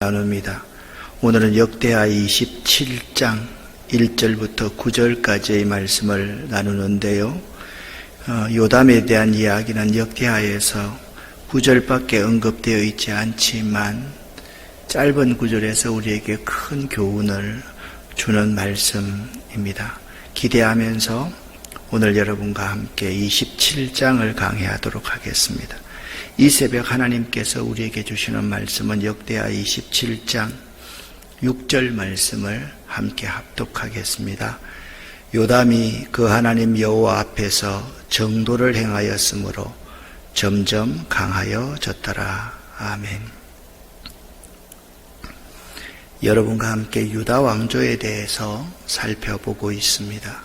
나눕니다. 오늘은 역대하 27장 1절부터 9절까지의 말씀을 나누는데요. 요담에 대한 이야기는 역대하에서 9절밖에 언급되어 있지 않지만 짧은 구절에서 우리에게 큰 교훈을 주는 말씀입니다. 기대하면서 오늘 여러분과 함께 27장을 강해하도록 하겠습니다. 이 새벽 하나님께서 우리에게 주시는 말씀은 역대하 27장 6절 말씀을 함께 합독하겠습니다. 요담이 그 하나님 여호와 앞에서 정도를 행하였으므로 점점 강하여졌더라. 아멘. 여러분과 함께 유다 왕조에 대해서 살펴보고 있습니다.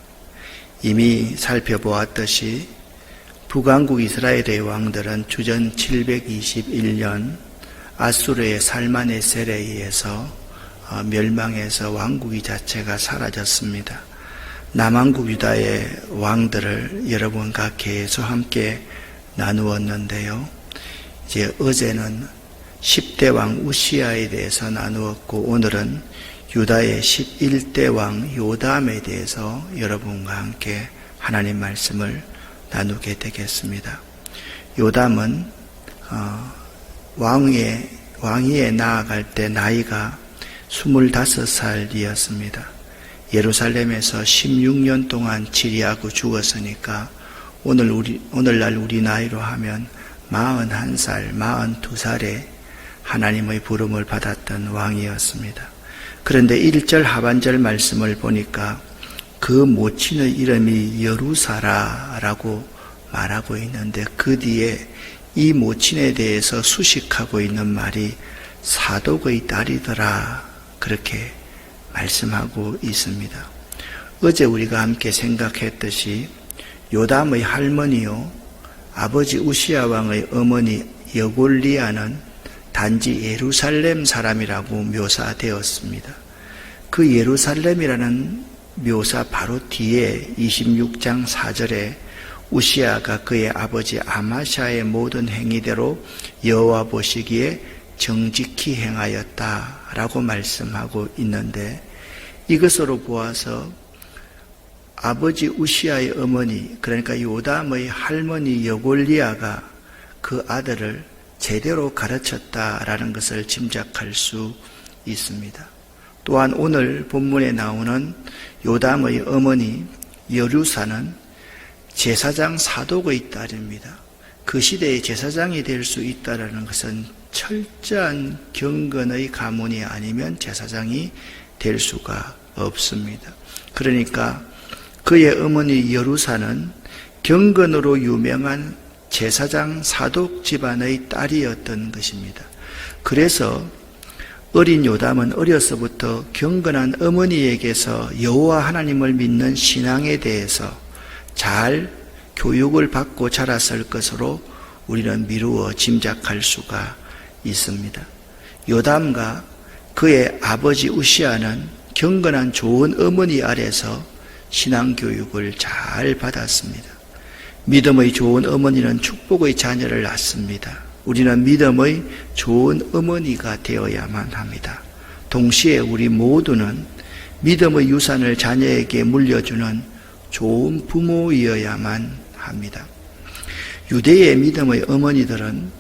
이미 살펴보았듯이 북왕국 이스라엘의 왕들은 주전 721년 아수르의 살마네셀에 의해서 멸망해서 왕국이 자체가 사라졌습니다. 남왕국 유다의 왕들을 여러분과 계속 함께 나누었는데요. 이제 어제는 10대 왕 우시야에 대해서 나누었고 오늘은 유다의 11대 왕 요담에 대해서 여러분과 함께 하나님 말씀을 나누게 되겠습니다. 요담은 왕위에 나아갈 때 나이가 25살이었습니다. 예루살렘에서 16년 동안 치리하고 죽었으니까 오늘날 우리 나이로 하면 41살, 42살에 하나님의 부름을 받았던 왕이었습니다. 그런데 1절 하반절 말씀을 보니까 그 모친의 이름이 여루사라라고 말하고 있는데 그 뒤에 이 모친에 대해서 수식하고 있는 말이 사독의 딸이더라 그렇게 말씀하고 있습니다. 어제 우리가 함께 생각했듯이 요담의 할머니요 아버지 우시야 왕의 어머니 여골리아는 단지 예루살렘 사람이라고 묘사되었습니다. 그 예루살렘이라는 묘사 바로 뒤에 26장 4절에 우시야가 그의 아버지 아마샤의 모든 행위대로 여호와 보시기에 정직히 행하였다라고 말씀하고 있는데 이것으로 보아서 아버지 우시야의 어머니 그러니까 요담의 할머니 여골리아가 그 아들을 제대로 가르쳤다라는 것을 짐작할 수 있습니다. 또한 오늘 본문에 나오는 요담의 어머니 여루사는 제사장 사독의 딸입니다. 그 시대의 제사장이 될 수 있다는 것은 철저한 경건의 가문이 아니면 제사장이 될 수가 없습니다. 그러니까 그의 어머니 여루사는 경건으로 유명한 제사장 사독 집안의 딸이었던 것입니다. 그래서 어린 요담은 어려서부터 경건한 어머니에게서 여호와 하나님을 믿는 신앙에 대해서 잘 교육을 받고 자랐을 것으로 우리는 미루어 짐작할 수가 있습니다. 요담과 그의 아버지 우시야는 경건한 좋은 어머니 아래서 신앙교육을 잘 받았습니다. 믿음의 좋은 어머니는 축복의 자녀를 낳습니다. 우리는 믿음의 좋은 어머니가 되어야만 합니다. 동시에 우리 모두는 믿음의 유산을 자녀에게 물려주는 좋은 부모이어야만 합니다. 유대의 믿음의 어머니들은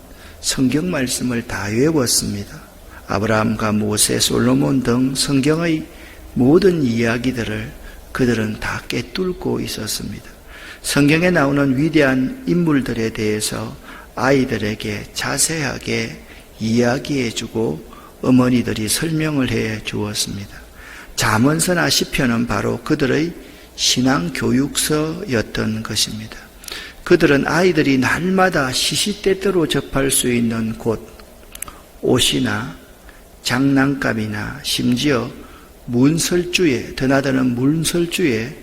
성경 말씀을 다 외웠습니다. 아브라함과 모세, 솔로몬 등 성경의 모든 이야기들을 그들은 다 꿰뚫고 있었습니다. 성경에 나오는 위대한 인물들에 대해서 아이들에게 자세하게 이야기해주고 어머니들이 설명을 해 주었습니다. 잠언서나 시편은 바로 그들의 신앙교육서였던 것입니다. 그들은 아이들이 날마다 시시때때로 접할 수 있는 곳, 옷이나 장난감이나 심지어 문설주에, 드나드는 문설주에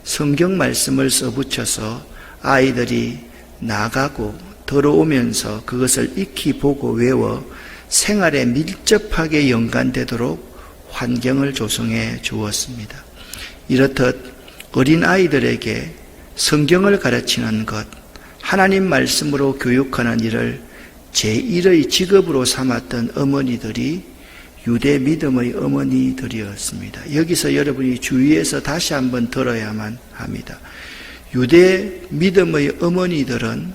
성경 말씀을 써붙여서 아이들이 나가고 들어오면서 그것을 익히 보고 외워 생활에 밀접하게 연관되도록 환경을 조성해 주었습니다. 이렇듯 어린아이들에게 성경을 가르치는 것, 하나님 말씀으로 교육하는 일을 제1의 직업으로 삼았던 어머니들이 유대 믿음의 어머니들이었습니다. 여기서 여러분이 주의해서 다시 한번 들어야만 합니다. 유대 믿음의 어머니들은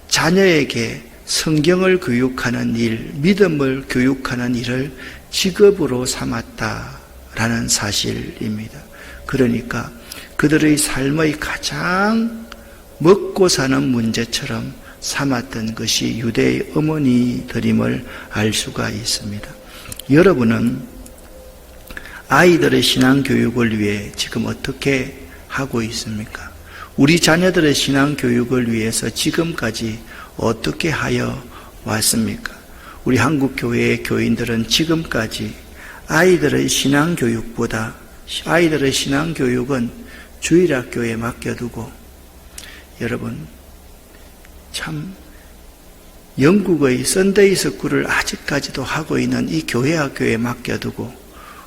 자녀에게 성경을 교육하는 일, 믿음을 교육하는 일을 직업으로 삼았다라는 사실입니다. 그러니까 그들의 삶의 가장 먹고 사는 문제처럼 삼았던 것이 유대의 어머니들임을 알 수가 있습니다. 여러분은 아이들의 신앙교육을 위해 지금 어떻게 하고 있습니까? 우리 자녀들의 신앙교육을 위해서 지금까지 어떻게 하여 왔습니까? 우리 한국교회의 교인들은 지금까지 아이들의 신앙교육보다 아이들의 신앙교육은 주일학교에 맡겨두고, 여러분 참 영국의 썬데이 스쿨을 아직까지도 하고 있는 이 교회학교에 맡겨두고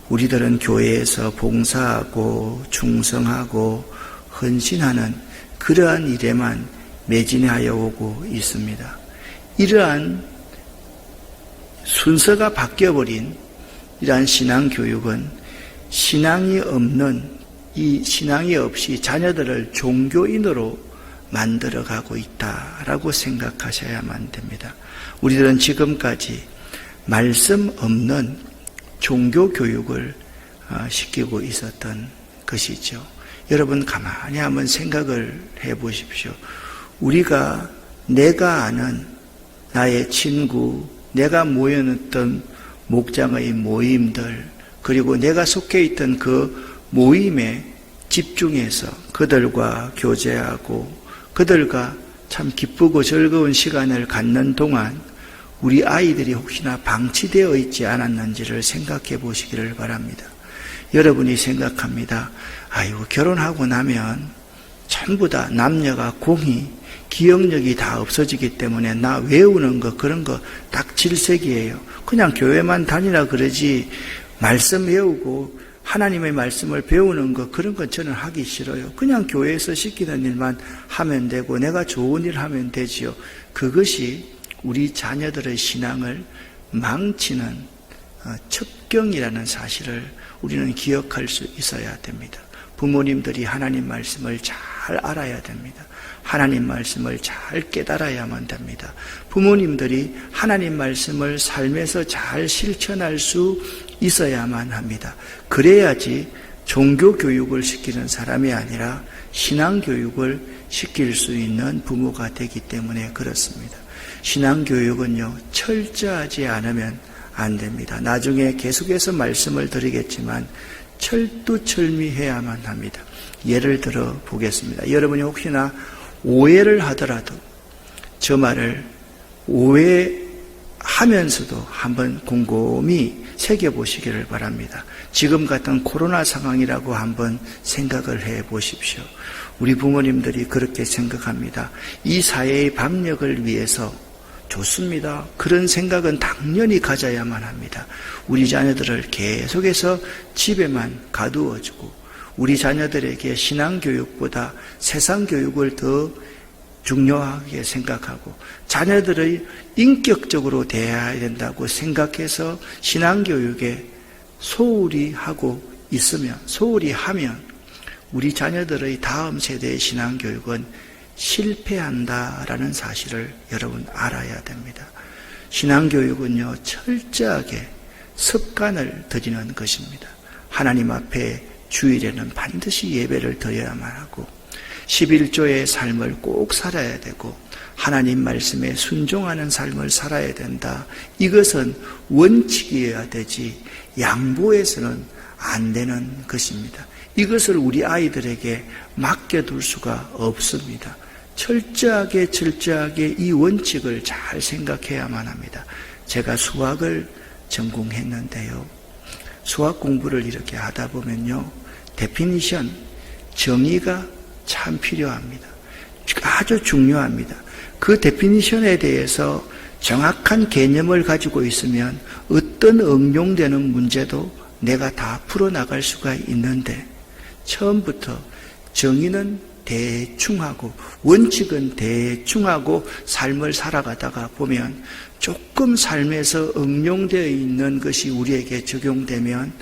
우리들은 교회에서 봉사하고 충성하고 헌신하는 그러한 일에만 매진하여 오고 있습니다. 이러한 순서가 바뀌어버린 이러한 신앙교육은 신앙이 없이 자녀들을 종교인으로 만들어가고 있다라고 생각하셔야만 됩니다. 우리들은 지금까지 말씀 없는 종교교육을 시키고 있었던 것이죠. 여러분 가만히 한번 생각을 해보십시오. 우리가 내가 아는 나의 친구, 내가 모여있던 목장의 모임들, 그리고 내가 속해 있던 그 모임에 집중해서 그들과 교제하고 그들과 참 기쁘고 즐거운 시간을 갖는 동안 우리 아이들이 혹시나 방치되어 있지 않았는지를 생각해 보시기를 바랍니다. 여러분이 생각합니다. 아이고, 결혼하고 나면 전부 다 남녀가 공히 기억력이 다 없어지기 때문에 나 외우는 거 그런 거 딱 질색이에요. 그냥 교회만 다니라 그러지 말씀 외우고 하나님의 말씀을 배우는 거 그런 건 저는 하기 싫어요. 그냥 교회에서 시키는 일만 하면 되고 내가 좋은 일 하면 되지요. 그것이 우리 자녀들의 신앙을 망치는 첩경이라는 사실을 우리는 기억할 수 있어야 됩니다. 부모님들이 하나님 말씀을 잘 알아야 됩니다. 하나님 말씀을 잘 깨달아야만 됩니다. 부모님들이 하나님 말씀을 삶에서 잘 실천할 수 있어야만 합니다. 그래야지 종교교육을 시키는 사람이 아니라 신앙교육을 시킬 수 있는 부모가 되기 때문에 그렇습니다. 신앙교육은요, 철저하지 않으면 안 됩니다. 나중에 계속해서 말씀을 드리겠지만 철두철미해야만 합니다. 예를 들어 보겠습니다. 여러분이 혹시나 오해를 하더라도 저 말을 오해하면서도 한번 곰곰이 새겨보시기를 바랍니다. 지금 같은 코로나 상황이라고 한번 생각을 해보십시오. 우리 부모님들이 그렇게 생각합니다. 이 사회의 방역을 위해서 좋습니다. 그런 생각은 당연히 가져야만 합니다. 우리 자녀들을 계속해서 집에만 가두어주고 우리 자녀들에게 신앙교육보다 세상교육을 더 중요하게 생각하고 자녀들의 인격적으로 대해야 된다고 생각해서 신앙교육에 소홀히 하고 있으면, 소홀히 하면 우리 자녀들의 다음 세대의 신앙교육은 실패한다라는 사실을 여러분 알아야 됩니다. 신앙교육은요, 철저하게 습관을 들이는 것입니다. 하나님 앞에 주일에는 반드시 예배를 드려야만 하고 11조의 삶을 꼭 살아야 되고 하나님 말씀에 순종하는 삶을 살아야 된다. 이것은 원칙이어야 되지 양보해서는 안 되는 것입니다. 이것을 우리 아이들에게 맡겨둘 수가 없습니다. 철저하게 이 원칙을 잘 생각해야만 합니다. 제가 수학을 전공했는데요. 수학 공부를 이렇게 하다 보면요. 데피니션, 정의가 참 필요합니다. 아주 중요합니다. 그 데피니션에 대해서 정확한 개념을 가지고 있으면 어떤 응용되는 문제도 내가 다 풀어나갈 수가 있는데 처음부터 정의는 대충하고 원칙은 대충하고 삶을 살아가다가 보면 조금 삶에서 응용되어 있는 것이 우리에게 적용되면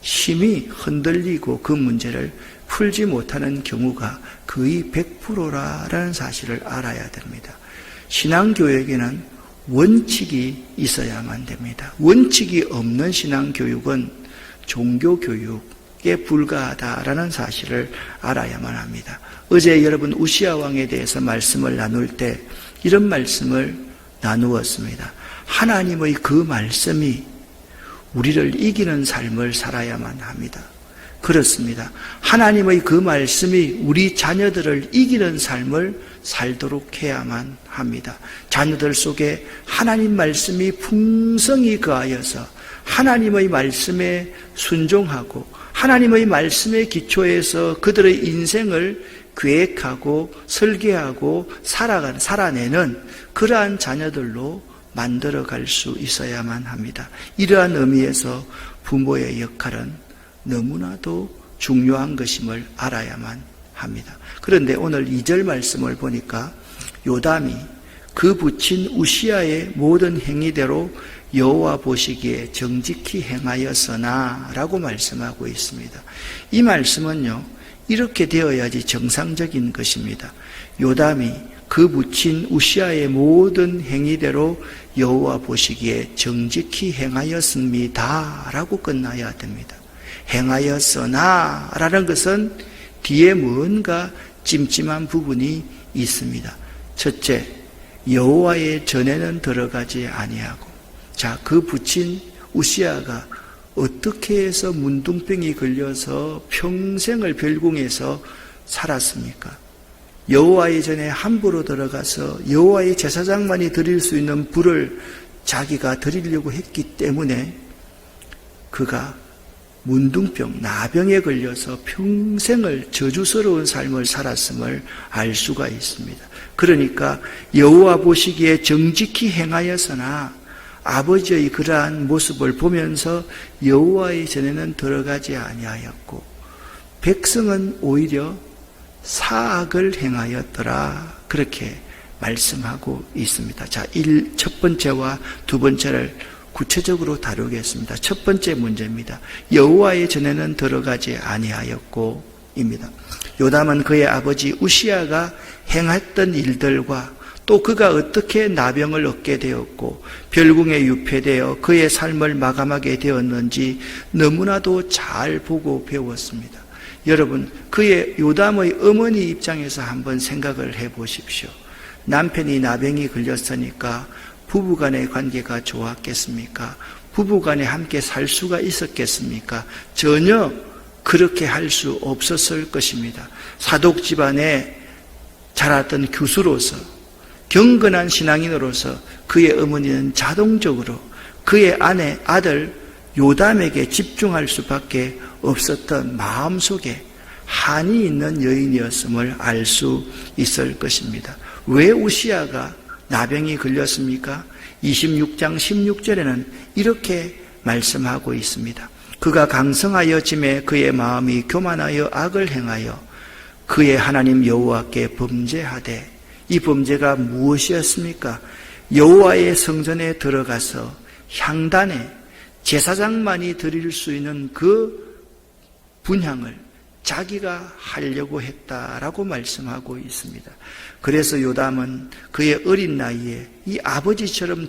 힘이 흔들리고 그 문제를 풀지 못하는 경우가 거의 100%라는 사실을 알아야 됩니다. 신앙교육에는 원칙이 있어야만 됩니다. 원칙이 없는 신앙교육은 종교교육에 불과하다라는 사실을 알아야만 합니다. 어제 여러분 우시야 왕에 대해서 말씀을 나눌 때 이런 말씀을 나누었습니다. 하나님의 그 말씀이 우리를 이기는 삶을 살아야만 합니다. 그렇습니다. 하나님의 그 말씀이 우리 자녀들을 이기는 삶을 살도록 해야만 합니다. 자녀들 속에 하나님 말씀이 풍성히 거하여서 하나님의 말씀에 순종하고 하나님의 말씀의 기초에서 그들의 인생을 계획하고 설계하고 살아내는 그러한 자녀들로 만들어갈 수 있어야만 합니다. 이러한 의미에서 부모의 역할은 너무나도 중요한 것임을 알아야만 합니다. 그런데 오늘 2절 말씀을 보니까 요담이 그 부친 우시야의 모든 행위대로 여호와 보시기에 정직히 행하였으나 라고 말씀하고 있습니다. 이 말씀은요, 이렇게 되어야지 정상적인 것입니다. 요담이 그 부친 우시야의 모든 행위대로 여호와 보시기에 정직히 행하였습니다 라고 끝나야 됩니다. 행하였으나 라는 것은 뒤에 뭔가 찜찜한 부분이 있습니다. 첫째, 여호와의 전에는 들어가지 아니하고, 자, 그 부친 우시야가 어떻게 해서 문둥병이 걸려서 평생을 별궁에서 살았습니까? 여호와의 전에 함부로 들어가서 여호와의 제사장만이 드릴 수 있는 불을 자기가 드리려고 했기 때문에 그가 문둥병, 나병에 걸려서 평생을 저주스러운 삶을 살았음을 알 수가 있습니다. 그러니까 여호와 보시기에 정직히 행하였으나 아버지의 그러한 모습을 보면서 여호와의 전에는 들어가지 아니하였고 백성은 오히려 사악을 행하였더라, 그렇게 말씀하고 있습니다. 자, 첫 번째와 두 번째를 구체적으로 다루겠습니다. 첫 번째 문제입니다. 여호와의 전에는 들어가지 아니하였고 입니다. 요담은 그의 아버지 우시야가 행했던 일들과 또 그가 어떻게 나병을 얻게 되었고 별궁에 유폐되어 그의 삶을 마감하게 되었는지 너무나도 잘 보고 배웠습니다. 여러분, 그의 요담의 어머니 입장에서 한번 생각을 해보십시오. 남편이 나병이 걸렸으니까 부부간의 관계가 좋았겠습니까? 부부간에 함께 살 수가 있었겠습니까? 전혀 그렇게 할 수 없었을 것입니다. 사독 집안에 자랐던 교수로서 경건한 신앙인으로서 그의 어머니는 자동적으로 그의 아들 요담에게 집중할 수밖에 없었던 마음속에 한이 있는 여인이었음을 알 수 있을 것입니다. 왜 우시야가 나병이 걸렸습니까? 26장 16절에는 이렇게 말씀하고 있습니다. 그가 강성하여 짐에 그의 마음이 교만하여 악을 행하여 그의 하나님 여호와께 범죄하되, 이 범죄가 무엇이었습니까? 여호와의 성전에 들어가서 향단에 제사장만이 드릴 수 있는 그 분향을 자기가 하려고 했다라고 말씀하고 있습니다. 그래서 요담은 그의 어린 나이에 이 아버지처럼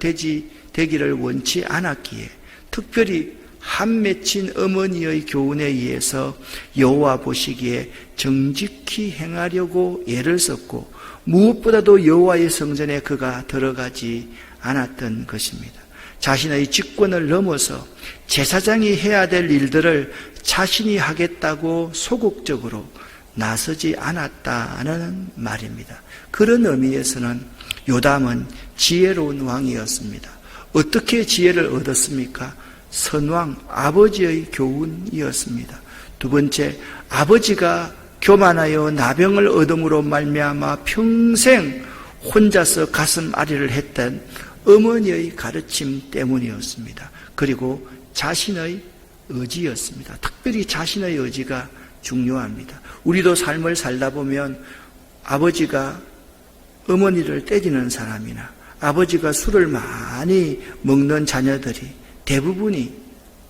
되기를 원치 않았기에 특별히 한 맺힌 어머니의 교훈에 의해서 여호와 보시기에 정직히 행하려고 애를 썼고 무엇보다도 여호와의 성전에 그가 들어가지 않았던 것입니다. 자신의 직권을 넘어서 제사장이 해야 될 일들을 자신이 하겠다고 소극적으로 나서지 않았다는 말입니다. 그런 의미에서는 요담은 지혜로운 왕이었습니다. 어떻게 지혜를 얻었습니까? 선왕 아버지의 교훈이었습니다. 두 번째, 아버지가 교만하여 나병을 얻음으로 말미암아 평생 혼자서 가슴 아리를 했던 어머니의 가르침 때문이었습니다. 그리고 자신의 의지였습니다. 특별히 자신의 의지가 중요합니다. 우리도 삶을 살다 보면 아버지가 어머니를 때리는 사람이나 아버지가 술을 많이 먹는 자녀들이 대부분이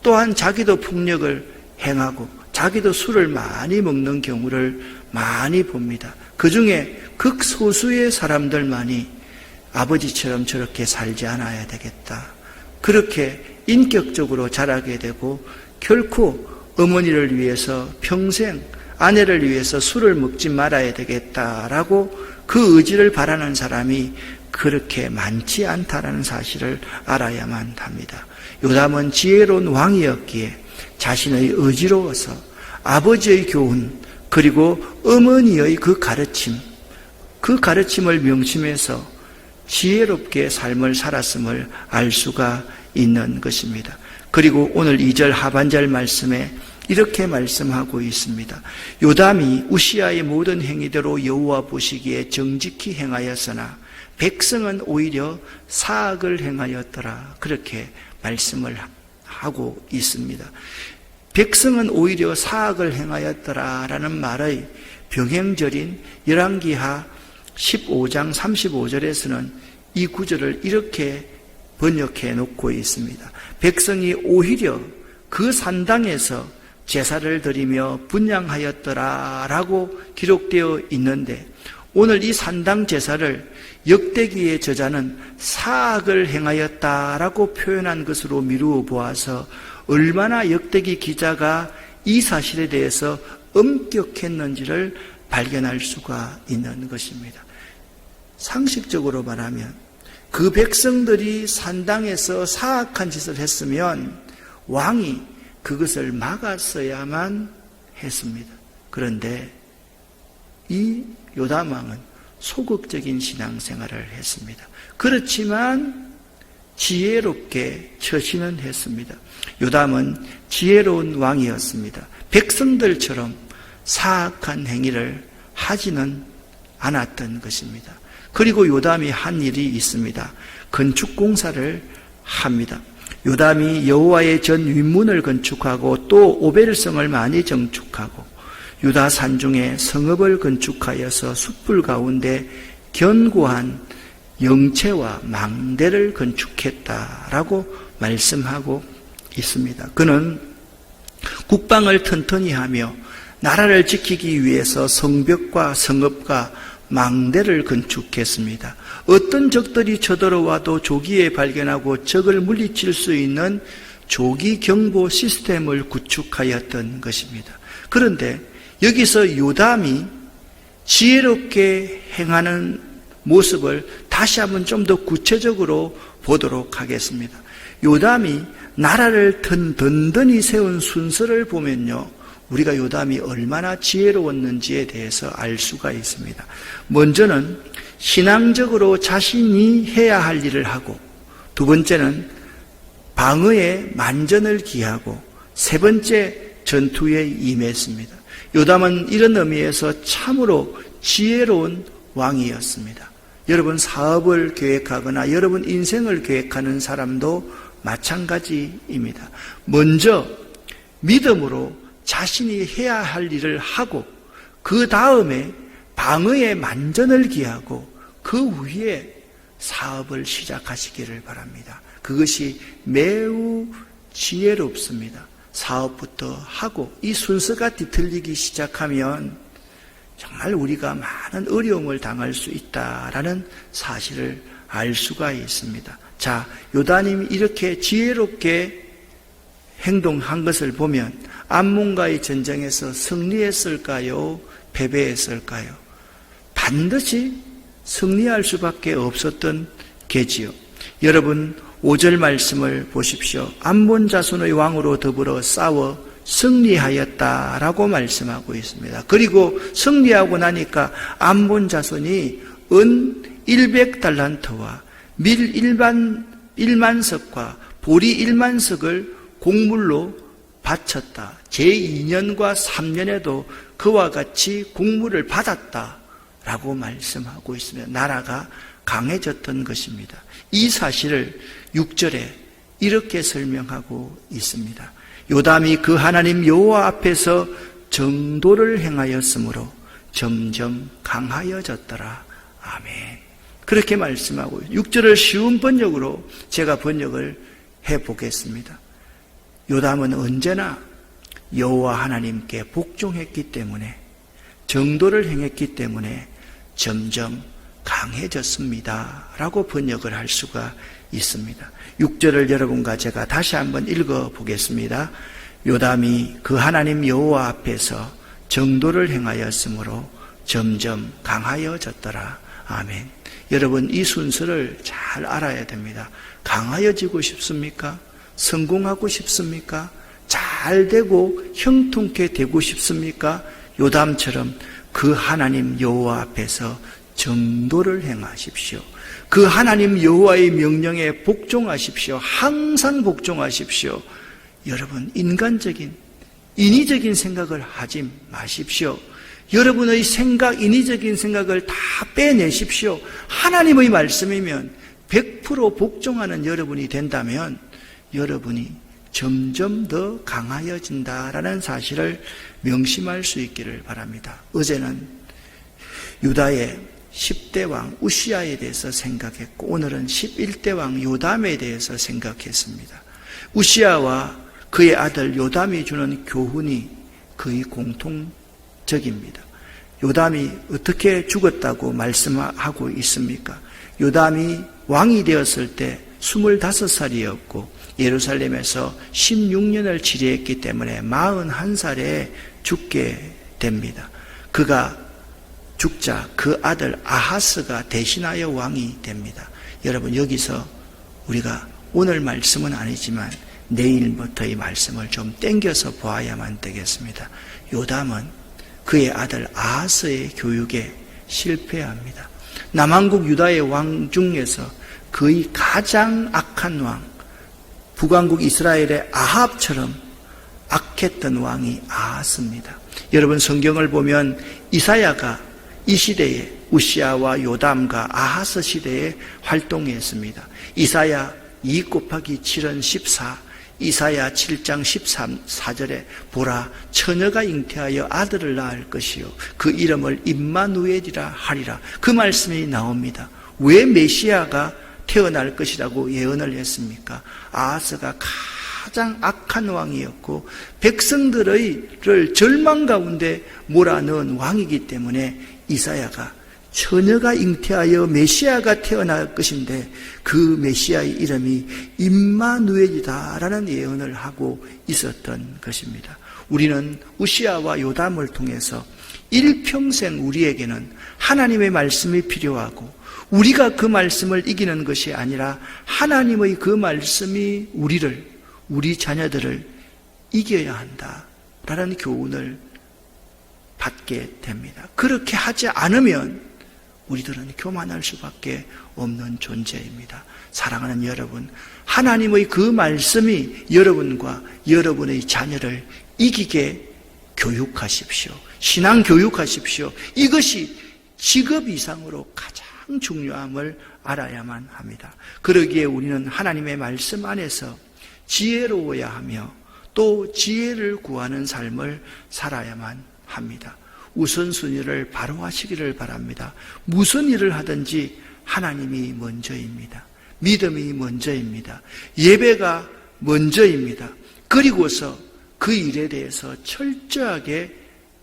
또한 자기도 폭력을 행하고 자기도 술을 많이 먹는 경우를 많이 봅니다. 그 중에 극소수의 사람들만이 아버지처럼 저렇게 살지 않아야 되겠다. 그렇게 인격적으로 자라게 되고 결코 어머니를 위해서 평생 아내를 위해서 술을 먹지 말아야 되겠다라고 그 의지를 바라는 사람이 그렇게 많지 않다라는 사실을 알아야만 합니다. 요담은 지혜로운 왕이었기에 자신의 의지로워서 아버지의 교훈 그리고 어머니의 그 가르침을 명심해서 지혜롭게 삶을 살았음을 알 수가 있는 것입니다. 그리고 오늘 2절 하반절 말씀에 이렇게 말씀하고 있습니다. 요담이 우시아의 모든 행위대로 여호와 보시기에 정직히 행하였으나 백성은 오히려 사악을 행하였더라. 그렇게 말씀을 하고 있습니다. 백성은 오히려 사악을 행하였더라라는 말의 병행절인 열왕기하 15장 35절에서는 이 구절을 이렇게 번역해 놓고 있습니다. 백성이 오히려 그 산당에서 제사를 드리며 분향하였더라라고 기록되어 있는데 오늘 이 산당 제사를 역대기의 저자는 사악을 행하였다라고 표현한 것으로 미루어 보아서 얼마나 역대기 기자가 이 사실에 대해서 엄격했는지를 발견할 수가 있는 것입니다. 상식적으로 말하면 그 백성들이 산당에서 사악한 짓을 했으면 왕이 그것을 막았어야만 했습니다. 그런데 이 요담 왕은 소극적인 신앙생활을 했습니다. 그렇지만 지혜롭게 처신은 했습니다. 요담은 지혜로운 왕이었습니다. 백성들처럼 사악한 행위를 하지는 않았던 것입니다. 그리고 요담이 한 일이 있습니다. 건축공사를 합니다. 요담이 여호와의 전 윗문을 건축하고 또 오벨성을 많이 건축하고 유다 산중에 성읍을 건축하여서 숯불 가운데 견고한 영체와 망대를 건축했다라고 말씀하고 있습니다. 그는 국방을 튼튼히 하며 나라를 지키기 위해서 성벽과 성읍과 망대를 건축했습니다. 어떤 적들이 쳐들어와도 조기에 발견하고 적을 물리칠 수 있는 조기 경보 시스템을 구축하였던 것입니다. 그런데 여기서 요담이 지혜롭게 행하는 모습을 다시 한번 좀 더 구체적으로 보도록 하겠습니다. 요담이 나라를 든든히 세운 순서를 보면요, 우리가 요담이 얼마나 지혜로웠는지에 대해서 알 수가 있습니다. 먼저는 신앙적으로 자신이 해야 할 일을 하고, 두 번째는 방어에 만전을 기하고, 세 번째 전투에 임했습니다. 요담은 이런 의미에서 참으로 지혜로운 왕이었습니다. 여러분 사업을 계획하거나 여러분 인생을 계획하는 사람도 마찬가지입니다. 먼저 믿음으로 자신이 해야 할 일을 하고 그 다음에 방어에 만전을 기하고 그 후에 사업을 시작하시기를 바랍니다. 그것이 매우 지혜롭습니다. 사업부터 하고 이 순서가 뒤틀리기 시작하면 정말 우리가 많은 어려움을 당할 수 있다라는 사실을 알 수가 있습니다. 자, 요담이 이렇게 지혜롭게 행동한 것을 보면 암몬과의 전쟁에서 승리했을까요? 패배했을까요? 반드시 승리할 수밖에 없었던 계지요. 여러분 5절 말씀을 보십시오. 암몬 자손의 왕으로 더불어 싸워 승리하였다라고 말씀하고 있습니다. 그리고 승리하고 나니까 암몬 자손이 은 100달란트와 밀 1만석과 보리 1만석을 곡물로 바쳤다. 제2년과 3년에도 그와 같이 곡물을 받았다라고 말씀하고 있습니다. 나라가 강해졌던 것입니다. 이 사실을 6절에 이렇게 설명하고 있습니다. 요담이 그 하나님 여호와 앞에서 정도를 행하였으므로 점점 강하여졌더라. 아멘. 그렇게 말씀하고 6절을 쉬운 번역으로 제가 번역을 해보겠습니다. 요담은 언제나 여호와 하나님께 복종했기 때문에, 정도를 행했기 때문에 점점 강해졌습니다 라고 번역을 할 수가 있습니다. 6절을 여러분과 제가 다시 한번 읽어보겠습니다. 요담이 그 하나님 여호와 앞에서 정도를 행하였으므로 점점 강하여졌더라. 아멘. 여러분, 이 순서를 잘 알아야 됩니다. 강하여지고 싶습니까? 성공하고 싶습니까? 잘 되고 형통케 되고 싶습니까? 요담처럼 그 하나님 여호와 앞에서 정도를 행하십시오. 그 하나님 여호와의 명령에 복종하십시오. 항상 복종하십시오. 여러분, 인간적인, 인위적인 생각을 하지 마십시오. 여러분의 생각, 인위적인 생각을 다 빼내십시오. 하나님의 말씀이면 100% 복종하는 여러분이 된다면 여러분이 점점 더 강하여진다라는 사실을 명심할 수 있기를 바랍니다. 어제는 유다의 10대 왕 우시아에 대해서 생각했고, 오늘은 11대 왕 요담에 대해서 생각했습니다. 우시아와 그의 아들 요담이 주는 교훈이 거의 공통적입니다. 요담이 어떻게 죽었다고 말씀하고 있습니까? 요담이 왕이 되었을 때 25살이었고 예루살렘에서 16년을 지배했기 때문에 41살에 죽게 됩니다. 그가 죽자 그 아들 아하스가 대신하여 왕이 됩니다. 여러분, 여기서 우리가 오늘 말씀은 아니지만 내일부터의 말씀을 좀 땡겨서 보아야만 되겠습니다. 요담은 그의 아들 아하스의 교육에 실패합니다. 남한국 유다의 왕 중에서 거의 가장 악한 왕, 북왕국 이스라엘의 아합처럼 악했던 왕이 아하스입니다. 여러분, 성경을 보면 이사야가 이 시대에 우시아와 요담과 아하스 시대에 활동했습니다. 이사야 2 곱하기 7은 14, 이사야 7장 14절에 보라, 처녀가 잉태하여 아들을 낳을 것이요 그 이름을 임마누엘이라 하리라. 그 말씀이 나옵니다. 왜 메시아가 태어날 것이라고 예언을 했습니까? 아하스가 가장 악한 왕이었고 백성들을 절망 가운데 몰아넣은 왕이기 때문에 이사야가 처녀가 잉태하여 메시아가 태어날 것인데 그 메시아의 이름이 임마누엘이다라는 예언을 하고 있었던 것입니다. 우리는 우시아와 요담을 통해서 일평생 우리에게는 하나님의 말씀이 필요하고 우리가 그 말씀을 이기는 것이 아니라 하나님의 그 말씀이 우리 자녀들을 이겨야 한다라는 교훈을 받게 됩니다. 그렇게 하지 않으면 우리들은 교만할 수밖에 없는 존재입니다. 사랑하는 여러분, 하나님의 그 말씀이 여러분과 여러분의 자녀를 이기게 교육하십시오. 신앙 교육하십시오. 이것이 직업 이상으로 가장 중요함을 알아야만 합니다. 그러기에 우리는 하나님의 말씀 안에서 지혜로워야 하며 또 지혜를 구하는 삶을 살아야만 합니다. 우선순위를 바로 하시기를 바랍니다. 무슨 일을 하든지 하나님이 먼저입니다. 믿음이 먼저입니다. 예배가 먼저입니다. 그리고서 그 일에 대해서 철저하게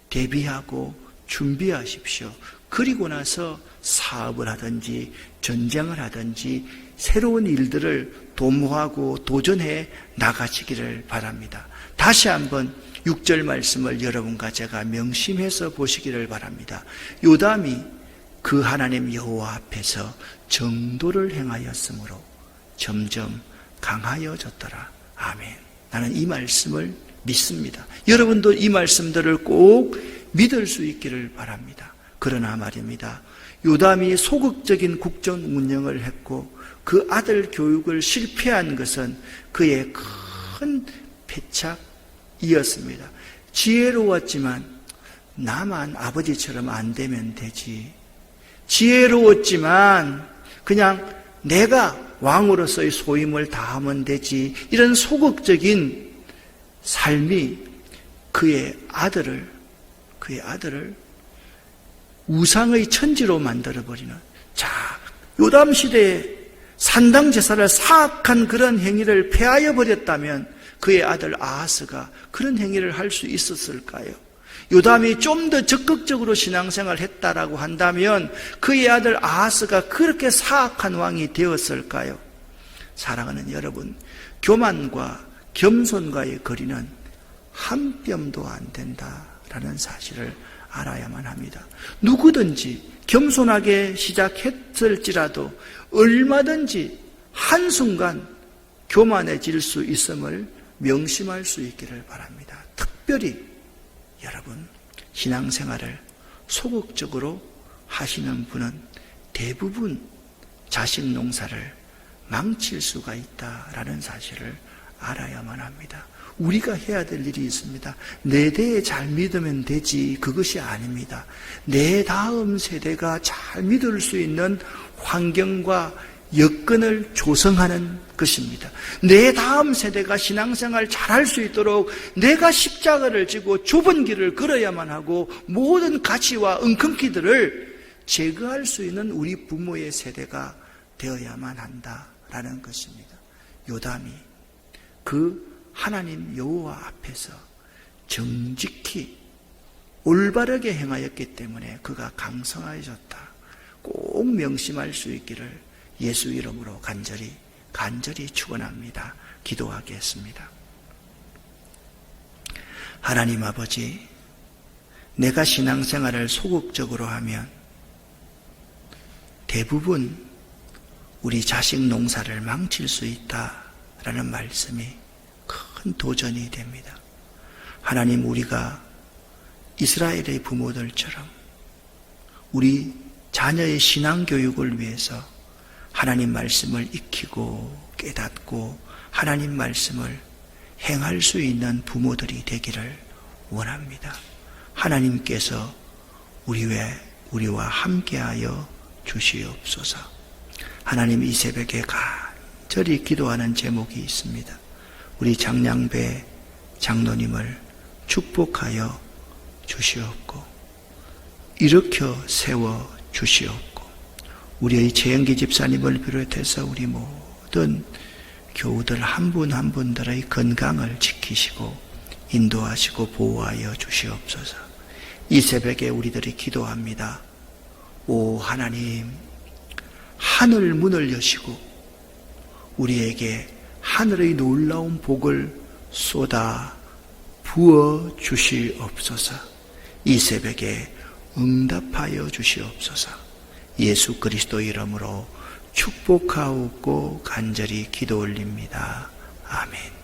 대비하고 준비하십시오. 그리고 나서 사업을 하든지 전쟁을 하든지 새로운 일들을 도모하고 도전해 나가시기를 바랍니다. 다시 한번 6절 말씀을 여러분과 제가 명심해서 보시기를 바랍니다. 요담이 그 하나님 여호와 앞에서 정도를 행하였으므로 점점 강하여졌더라. 아멘. 나는 이 말씀을 믿습니다. 여러분도 이 말씀들을 꼭 믿을 수 있기를 바랍니다. 그러나 말입니다. 요담이 소극적인 국정 운영을 했고 그 아들 교육을 실패한 것은 그의 큰 패착이었습니다. 지혜로웠지만 나만 아버지처럼 안 되면 되지. 지혜로웠지만 그냥 내가 왕으로서의 소임을 다하면 되지. 이런 소극적인 삶이 그의 아들을 그의 아들을 우상의 천지로 만들어버리는, 자, 요담 시대에 산당 제사를 사악한 그런 행위를 폐하여 버렸다면 그의 아들 아하스가 그런 행위를 할 수 있었을까요? 요담이 좀 더 적극적으로 신앙생활을 했다라고 한다면 그의 아들 아하스가 그렇게 사악한 왕이 되었을까요? 사랑하는 여러분, 교만과 겸손과의 거리는 한 뼘도 안 된다라는 사실을 알아야만 합니다. 누구든지 겸손하게 시작했을지라도 얼마든지 한순간 교만해질 수 있음을 명심할 수 있기를 바랍니다. 특별히 여러분, 신앙생활을 소극적으로 하시는 분은 대부분 자식 농사를 망칠 수가 있다라는 사실을 알아야만 합니다. 우리가 해야 될 일이 있습니다. 내 대에 잘 믿으면 되지, 그것이 아닙니다. 내 다음 세대가 잘 믿을 수 있는 환경과 여건을 조성하는 것입니다. 내 다음 세대가 신앙생활 잘할 수 있도록 내가 십자가를 지고 좁은 길을 걸어야만 하고 모든 가치와 엉큼기들을 제거할 수 있는 우리 부모의 세대가 되어야만 한다라는 것입니다. 요담이 그 하나님 여호와 앞에서 정직히 올바르게 행하였기 때문에 그가 강성하여졌다. 꼭 명심할 수 있기를 예수 이름으로 간절히 축원합니다. 기도하겠습니다. 하나님 아버지, 내가 신앙생활을 소극적으로 하면 대부분 우리 자식 농사를 망칠 수 있다라는 말씀이 큰 도전이 됩니다. 하나님, 우리가 이스라엘의 부모들처럼 우리 자녀의 신앙교육을 위해서 하나님 말씀을 익히고 깨닫고 하나님 말씀을 행할 수 있는 부모들이 되기를 원합니다. 하나님께서 우리와 함께하여 주시옵소서. 하나님, 이 새벽에 간절히 기도하는 제목이 있습니다. 우리 장량배 장로님을 축복하여 주시옵고 일으켜 세워 주시옵고 우리의 최영기 집사님을 비롯해서 우리 모든 교우들 한 분 한 분들의 건강을 지키시고 인도하시고 보호하여 주시옵소서. 이 새벽에 우리들이 기도합니다. 오 하나님, 하늘 문을 여시고 우리에게 하늘의 놀라운 복을 쏟아 부어 주시옵소서. 이 새벽에 응답하여 주시옵소서. 예수 그리스도 이름으로 축복하옵고 간절히 기도 올립니다. 아멘.